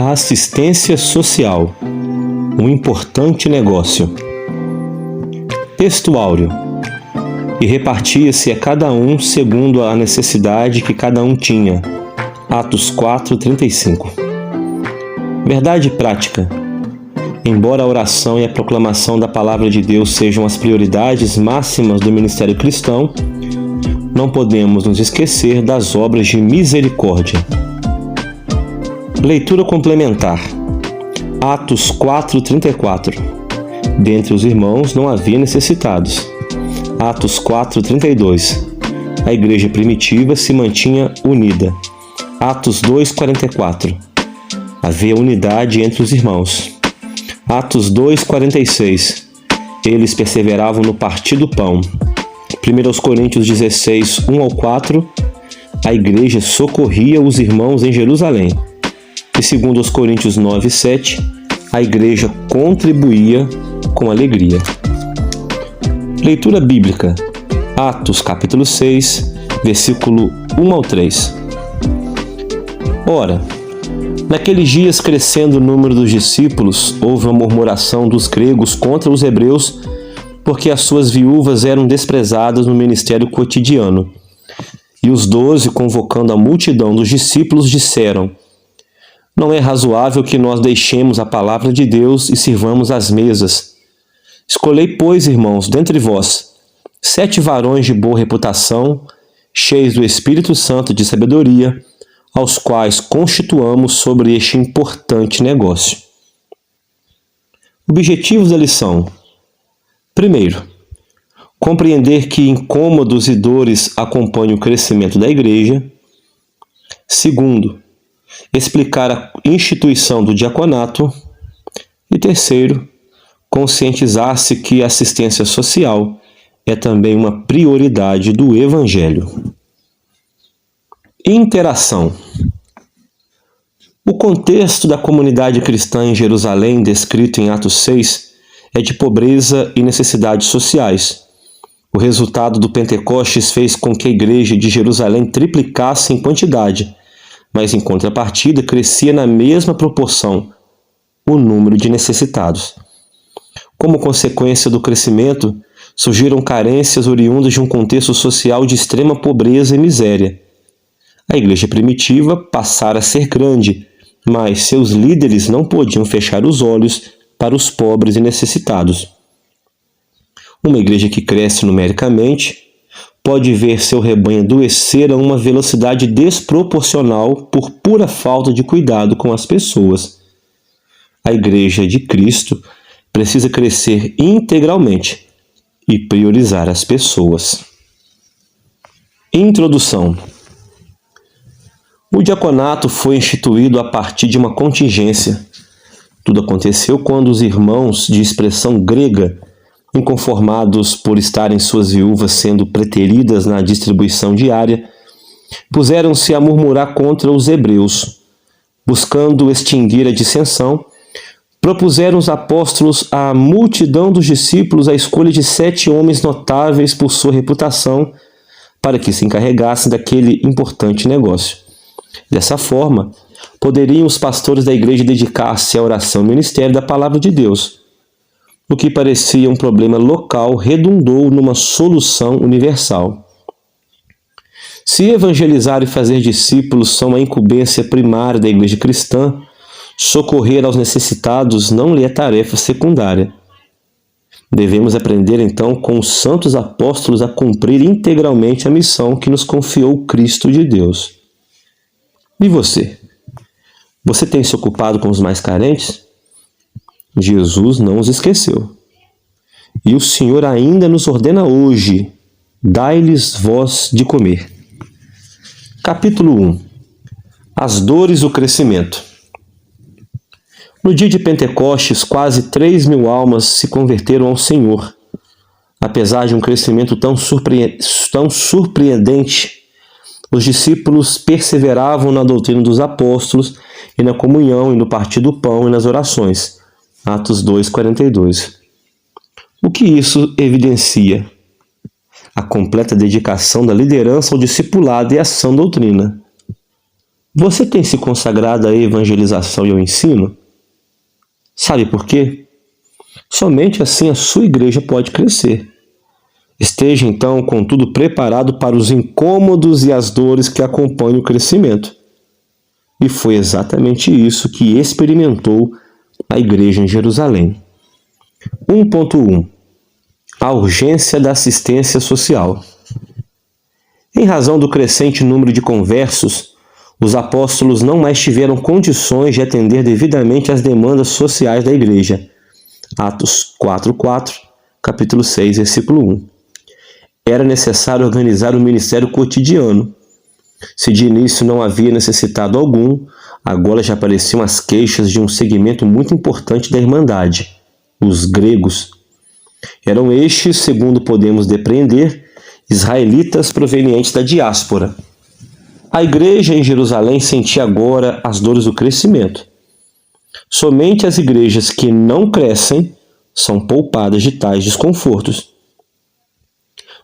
A assistência social, um importante negócio. Texto áureo. E repartia-se a cada um segundo a necessidade que cada um tinha. Atos 4:35. Verdade prática. Embora a oração e a proclamação da palavra de Deus sejam as prioridades máximas do ministério cristão, não podemos nos esquecer das obras de misericórdia. Leitura complementar. Atos 4:34. Dentre os irmãos não havia necessitados. Atos 4:32. A igreja primitiva se mantinha unida. Atos 2:44. Havia unidade entre os irmãos. Atos 2:46. Eles perseveravam no partir do pão. 1 Coríntios 16, 1-4. A igreja socorria os irmãos em Jerusalém. E 2 Coríntios 9:7, a igreja contribuía com alegria. Leitura bíblica. Atos capítulo 6, versículo 1-3. Ora, naqueles dias, crescendo o número dos discípulos, houve uma murmuração dos gregos contra os hebreus, porque as suas viúvas eram desprezadas no ministério cotidiano. E os 12, convocando a multidão dos discípulos, disseram: Não é razoável que nós deixemos a palavra de Deus e sirvamos às mesas. Escolhei, pois, irmãos, dentre vós, 7 varões de boa reputação, cheios do Espírito Santo de sabedoria, aos quais constituamos sobre este importante negócio. Objetivos da lição. Primeiro, compreender que incômodos e dores acompanham o crescimento da igreja. Segundo, explicar a instituição do diaconato. E terceiro, conscientizar-se que a assistência social é também uma prioridade do Evangelho. Interação. O contexto da comunidade cristã em Jerusalém, descrito em Atos 6, é de pobreza e necessidades sociais. O resultado do Pentecostes fez com que a igreja de Jerusalém triplicasse em quantidade, mas em contrapartida crescia na mesma proporção o número de necessitados. Como consequência do crescimento, surgiram carências oriundas de um contexto social de extrema pobreza e miséria. A igreja primitiva passara a ser grande, mas seus líderes não podiam fechar os olhos para os pobres e necessitados. Uma igreja que cresce numericamente pode ver seu rebanho adoecer a uma velocidade desproporcional por pura falta de cuidado com as pessoas. A Igreja de Cristo precisa crescer integralmente e priorizar as pessoas. Introdução. O diaconato foi instituído a partir de uma contingência. Tudo aconteceu quando os irmãos de expressão grega, inconformados por estarem suas viúvas sendo preteridas na distribuição diária, puseram-se a murmurar contra os hebreus. Buscando extinguir a dissensão, propuseram os apóstolos à multidão dos discípulos a escolha de 7 homens notáveis por sua reputação para que se encarregassem daquele importante negócio. Dessa forma, poderiam os pastores da igreja dedicar-se à oração e ministério da palavra de Deus. O que parecia um problema local redundou numa solução universal. Se evangelizar e fazer discípulos são a incumbência primária da igreja cristã, socorrer aos necessitados não lhe é tarefa secundária. Devemos aprender então com os santos apóstolos a cumprir integralmente a missão que nos confiou o Cristo de Deus. E você? Você tem se ocupado com os mais carentes? Jesus não os esqueceu. E o Senhor ainda nos ordena hoje: dai-lhes vós de comer. Capítulo 1. As dores do crescimento. No dia de Pentecostes, quase 3.000 almas se converteram ao Senhor. Apesar de um crescimento tão surpreendente, os discípulos perseveravam na doutrina dos apóstolos e na comunhão e no partir do pão e nas orações. Atos 2:42. O que isso evidencia? A completa dedicação da liderança ao discipulado e à sã doutrina. Você tem se consagrado à evangelização e ao ensino? Sabe por quê? Somente assim a sua igreja pode crescer. Esteja então, contudo, preparado para os incômodos e as dores que acompanham o crescimento. E foi exatamente isso que experimentou a igreja em Jerusalém. 1.1 A urgência da assistência social. Em razão do crescente número de conversos, os apóstolos não mais tiveram condições de atender devidamente às demandas sociais da igreja. Atos 4:4, capítulo 6, versículo 1. Era necessário organizar o ministério cotidiano. Se de início não havia necessitado algum, agora já apareciam as queixas de um segmento muito importante da Irmandade, os gregos. Eram estes, segundo podemos depreender, israelitas provenientes da diáspora. A igreja em Jerusalém sentia agora as dores do crescimento. Somente as igrejas que não crescem são poupadas de tais desconfortos.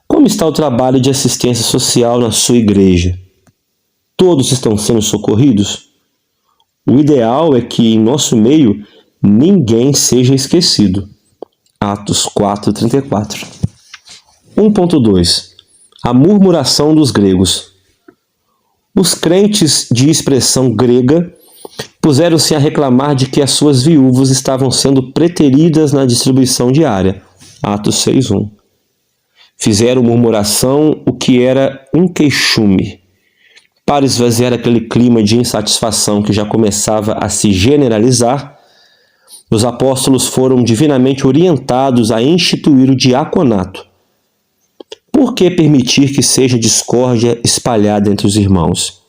Como está o trabalho de assistência social na sua igreja? Todos estão sendo socorridos? O ideal é que em nosso meio ninguém seja esquecido. Atos 4:34. 1.2 A murmuração dos gregos. Os crentes de expressão grega puseram-se a reclamar de que as suas viúvas estavam sendo preteridas na distribuição diária. Atos 6:1. Fizeram murmuração, o que era um queixume. Para esvaziar aquele clima de insatisfação que já começava a se generalizar, os apóstolos foram divinamente orientados a instituir o diaconato. Por que permitir que seja discórdia espalhada entre os irmãos?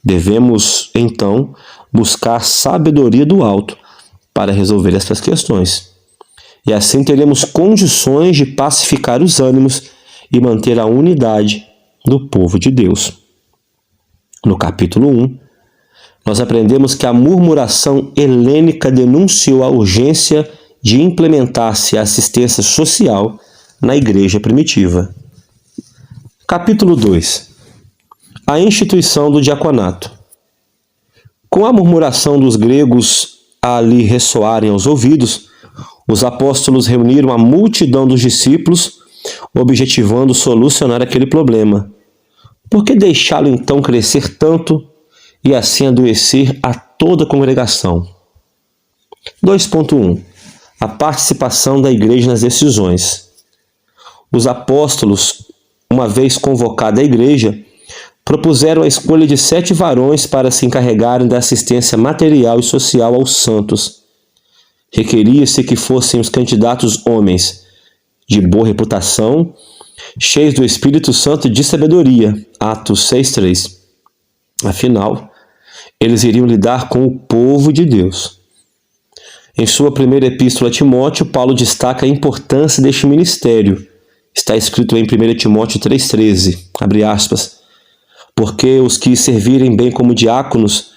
Devemos, então, buscar sabedoria do alto para resolver estas questões. E assim teremos condições de pacificar os ânimos e manter a unidade do povo de Deus. No capítulo 1, nós aprendemos que a murmuração helênica denunciou a urgência de implementar-se a assistência social na igreja primitiva. Capítulo 2 A instituição do diaconato. Com a murmuração dos gregos a lhe ressoarem aos ouvidos, os apóstolos reuniram a multidão dos discípulos, objetivando solucionar aquele problema. Por que deixá-lo então crescer tanto e assim adoecer a toda a congregação? 2.1 A participação da igreja nas decisões. Os apóstolos, uma vez convocada a igreja, propuseram a escolha de 7 varões para se encarregarem da assistência material e social aos santos. Requeria-se que fossem os candidatos homens de boa reputação, cheios do Espírito Santo e de sabedoria. Atos 6:3. Afinal, eles iriam lidar com o povo de Deus. Em sua primeira epístola a Timóteo, Paulo destaca a importância deste ministério. Está escrito em 1 Timóteo 3,13, abre aspas, porque os que servirem bem como diáconos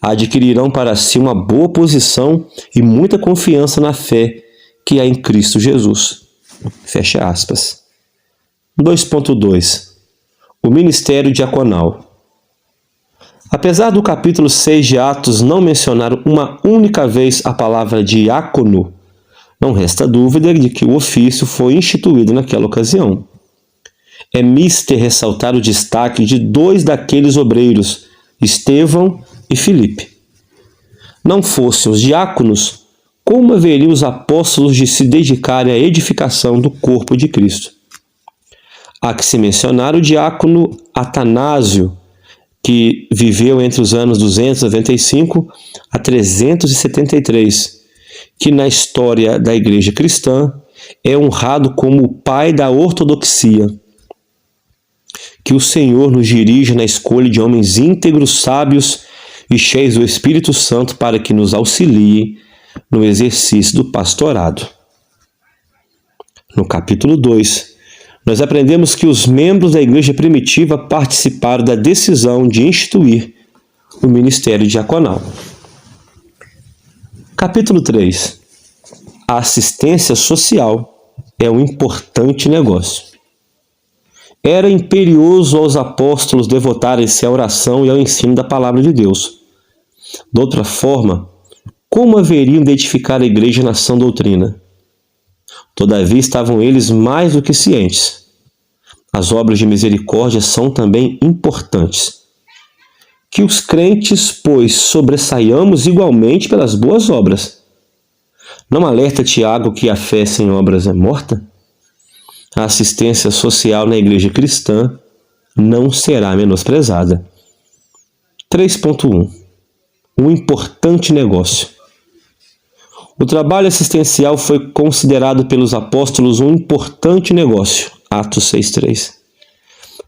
adquirirão para si uma boa posição e muita confiança na fé que há em Cristo Jesus. Fecha aspas. 2.2 O ministério diaconal. Apesar do capítulo 6 de Atos não mencionar uma única vez a palavra diácono, não resta dúvida de que o ofício foi instituído naquela ocasião. É mister ressaltar o destaque de 2 daqueles obreiros, Estevão e Filipe. Não fossem os diáconos, como haveriam os apóstolos de se dedicarem à edificação do corpo de Cristo? Há que se mencionar o diácono Atanásio, que viveu entre os anos 295 a 373, que na história da Igreja Cristã é honrado como o pai da ortodoxia. Que o Senhor nos dirija na escolha de homens íntegros, sábios e cheios do Espírito Santo para que nos auxiliem no exercício do pastorado. No capítulo 2, nós aprendemos que os membros da igreja primitiva participaram da decisão de instituir o ministério diaconal. Capítulo 3. A assistência social é um importante negócio. Era imperioso aos apóstolos devotarem-se à oração e ao ensino da palavra de Deus. De outra forma, como haveriam de edificar a igreja na sã doutrina? Todavia estavam eles mais do que cientes. As obras de misericórdia são também importantes. Que os crentes, pois, sobressaiamos igualmente pelas boas obras. Não alerta Tiago que a fé sem obras é morta? A assistência social na igreja cristã não será menosprezada. 3.1. Um importante negócio. O trabalho assistencial foi considerado pelos apóstolos um importante negócio. Atos 6.3.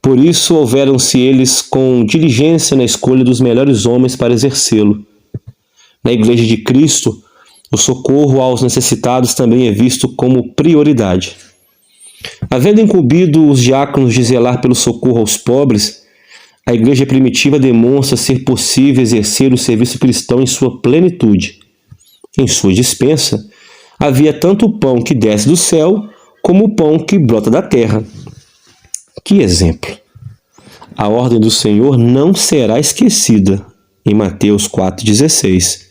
Por isso houveram-se eles com diligência na escolha dos melhores homens para exercê-lo. Na igreja de Cristo, o socorro aos necessitados também é visto como prioridade. Havendo incumbido os diáconos de zelar pelo socorro aos pobres, a igreja primitiva demonstra ser possível exercer o serviço cristão em sua plenitude. Em sua despensa, havia tanto o pão que desce do céu, como o pão que brota da terra. Que exemplo! A ordem do Senhor não será esquecida. Em Mateus 4,16,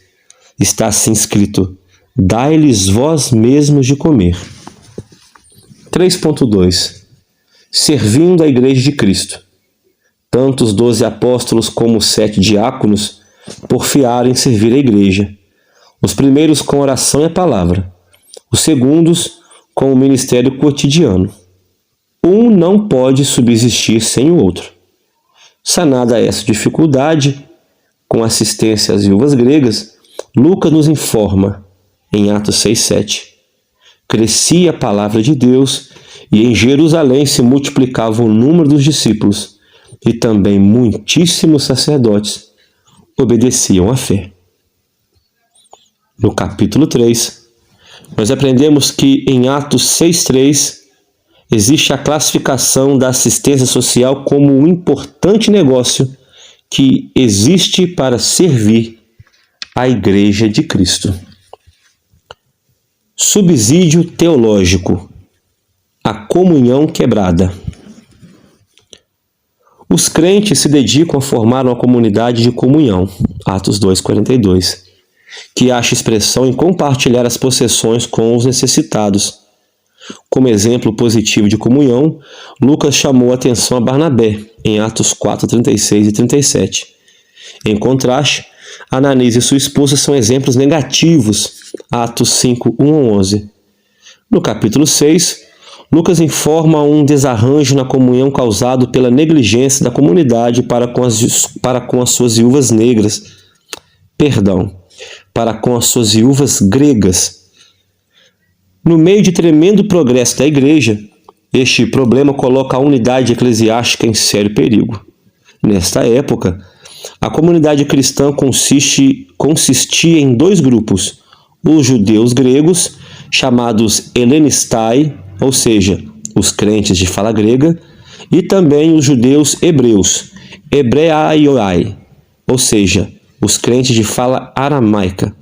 está assim escrito: dai-lhes vós mesmos de comer. 3.2. Servindo a igreja de Cristo. Tanto os 12 apóstolos como os 7 diáconos porfiaram em servir a igreja. Os primeiros com oração e a palavra, os segundos com o ministério cotidiano. Um não pode subsistir sem o outro. Sanada essa dificuldade, com assistência às viúvas gregas, Lucas nos informa, em Atos 6.7, crescia a palavra de Deus e em Jerusalém se multiplicava o número dos discípulos e também muitíssimos sacerdotes obedeciam à fé. No capítulo 3, nós aprendemos que em Atos 6.3 existe a classificação da assistência social como um importante negócio que existe para servir a Igreja de Cristo. Subsídio teológico. A comunhão quebrada. Os crentes se dedicam a formar uma comunidade de comunhão. Atos 2,42. Que acha expressão em compartilhar as possessões com os necessitados. Como exemplo positivo de comunhão, Lucas chamou a atenção a Barnabé, em Atos 4:36 e 37. Em contraste, Ananias e sua esposa são exemplos negativos, Atos 5:1-11. No capítulo 6, Lucas informa um desarranjo na comunhão causado pela negligência da comunidade para com as suas viúvas negras. Para com as suas viúvas gregas. No meio de tremendo progresso da igreja, este problema coloca a unidade eclesiástica em sério perigo. Nesta época, a comunidade cristã consistia em dois grupos, os judeus gregos, chamados helenistai, ou seja, os crentes de fala grega, e também os judeus hebreus, hebreaioi, ou seja, os crentes de fala aramaica.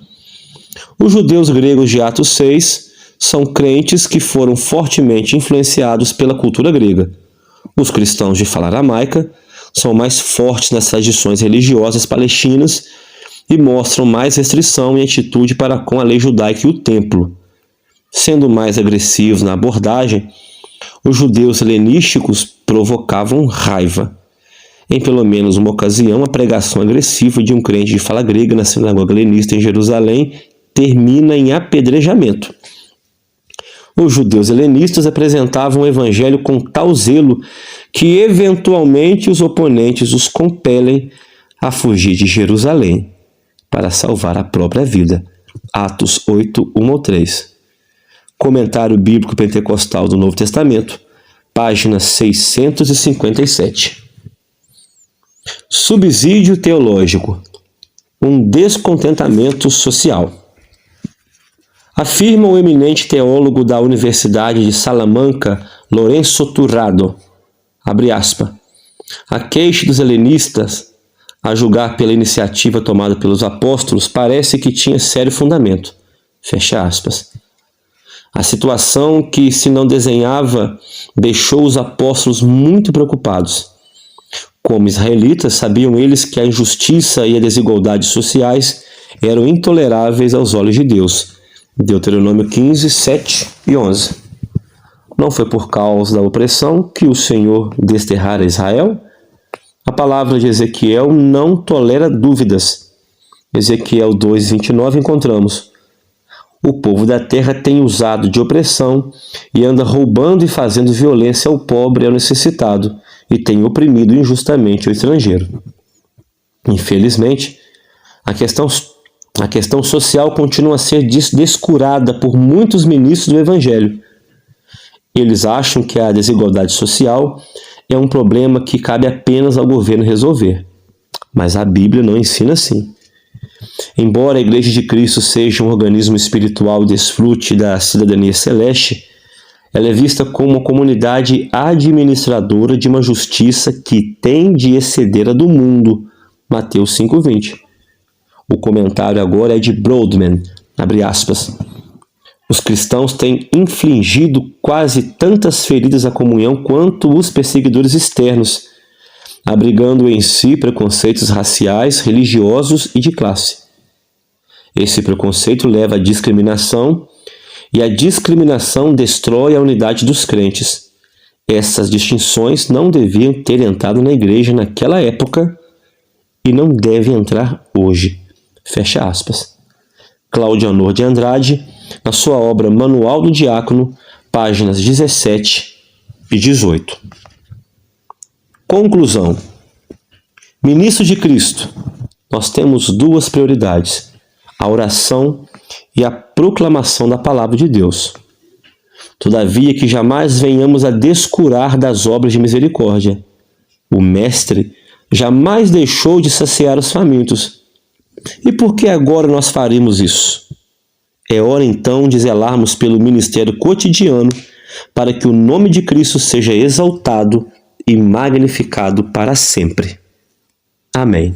Os judeus gregos de Atos 6 são crentes que foram fortemente influenciados pela cultura grega. Os cristãos de fala aramaica são mais fortes nas tradições religiosas palestinas e mostram mais restrição em atitude para com a lei judaica e o templo. Sendo mais agressivos na abordagem, os judeus helenísticos provocavam raiva. Em pelo menos uma ocasião, a pregação agressiva de um crente de fala grega na sinagoga helenista em Jerusalém termina em apedrejamento. Os judeus helenistas apresentavam o evangelho com tal zelo que, eventualmente, os oponentes os compelem a fugir de Jerusalém para salvar a própria vida. Atos 8:1-3. Comentário Bíblico Pentecostal do Novo Testamento, página 657. Subsídio teológico. Um descontentamento social. Afirma o eminente teólogo da Universidade de Salamanca, Lourenço Turrado, abre aspas, a queixa dos helenistas, a julgar pela iniciativa tomada pelos apóstolos, parece que tinha sério fundamento, fecha aspas. A situação que se não desenhava deixou os apóstolos muito preocupados. Como israelitas, sabiam eles que a injustiça e a desigualdade sociais eram intoleráveis aos olhos de Deus. Deuteronômio 15, 7 e 11. Não foi por causa da opressão que o Senhor desterrara Israel? A palavra de Ezequiel não tolera dúvidas. Ezequiel 2, 29 encontramos: o povo da terra tem usado de opressão e anda roubando e fazendo violência ao pobre e ao necessitado, e tem oprimido injustamente o estrangeiro. Infelizmente, a questão social continua a ser descurada por muitos ministros do Evangelho. Eles acham que a desigualdade social é um problema que cabe apenas ao governo resolver. Mas a Bíblia não ensina assim. Embora a Igreja de Cristo seja um organismo espiritual e desfrute da cidadania celeste, ela é vista como uma comunidade administradora de uma justiça que tem de exceder a do mundo. Mateus 5:20. O comentário agora é de Broadman, abre aspas. Os cristãos têm infligido quase tantas feridas à comunhão quanto os perseguidores externos, abrigando em si preconceitos raciais, religiosos e de classe. Esse preconceito leva à discriminação, e a discriminação destrói a unidade dos crentes. Essas distinções não deviam ter entrado na igreja naquela época e não devem entrar hoje. Fecha aspas. Claudianor de Andrade, na sua obra Manual do Diácono, páginas 17 e 18. Conclusão. Ministro de Cristo, nós temos duas prioridades: a oração e a proclamação da palavra de Deus. Todavia, que jamais venhamos a descurar das obras de misericórdia. O Mestre jamais deixou de saciar os famintos. E por que agora nós faremos isso? É hora então de zelarmos pelo ministério cotidiano para que o nome de Cristo seja exaltado e magnificado para sempre. Amém.